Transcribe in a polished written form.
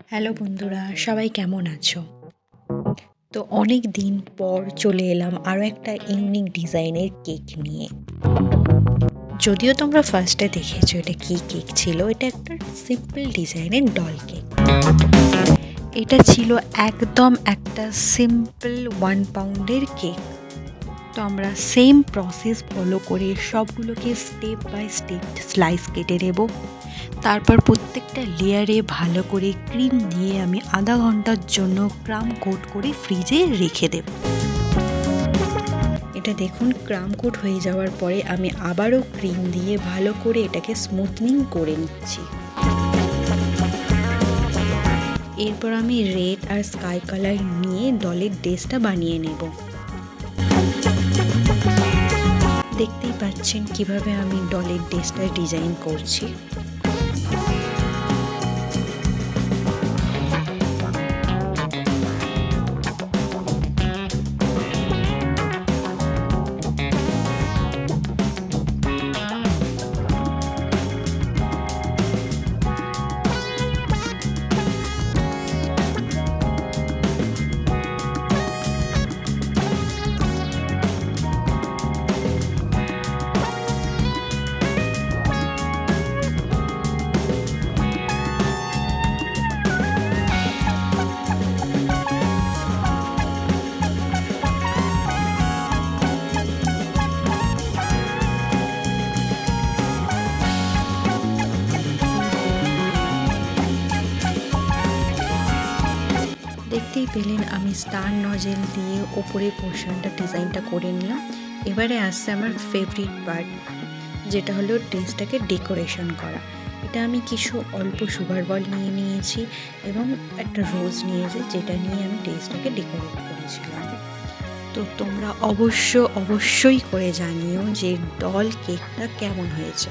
Hello বন্ধুরা, সবাই কেমন আছো? তো অনেক দিন পর চলে এলাম আরও একটা ইউনিক ডিজাইনের কেক নিয়ে। যদিও তোমরা ফার্স্টে দেখেছো এটা কী কেক ছিল, এটা একটা সিম্পল ডিজাইনের ডল কেক। এটা ছিল একদম একটা সিম্পল 1 পাউন্ডের কেক। তো আমরা সেম প্রসেস ফলো করে সবগুলোকে স্টেপ বাই স্টেপ স্লাইস কেটে নেব। তারপর প্রত্যেকটা লেয়ারে ভালো করে ক্রিম দিয়ে আমি আধা ঘন্টার জন্য ক্রাম কোট করে ফ্রিজে রেখে দেব। এটা দেখুন ক্রাম কোট হয়ে যাওয়ার পরে আমি আবারও ক্রিম দিয়ে ভালো করে এটাকে স্মুথনিং করে নিচ্ছি। এরপর আমি রেড আর স্কাই কালার নিয়ে ডলের ড্রেসটা বানিয়ে নেব। দেখতেই পাচ্ছেন কিভাবে আমি ডলের ড্রেসটা ডিজাইন করছি। দেখতেই পেলেন আমি স্টার নজেল দিয়ে ওপরের পোর্শনটা ডিজাইনটা করে নিলাম। এবারে আসছে আমার ফেভারিট পার্ট, যেটা হলো ড্রেসটাকে ডেকোরেশন করা। এটা আমি কিছু অল্প সুগার বল নিয়ে নিয়েছি এবং একটা রোজ নিয়েছি, যেটা নিয়ে আমি ড্রেসটাকে ডেকোরেট করেছিলাম। তো তোমরা অবশ্যই করে জানিও যে ডল কেকটা কেমন হয়েছে।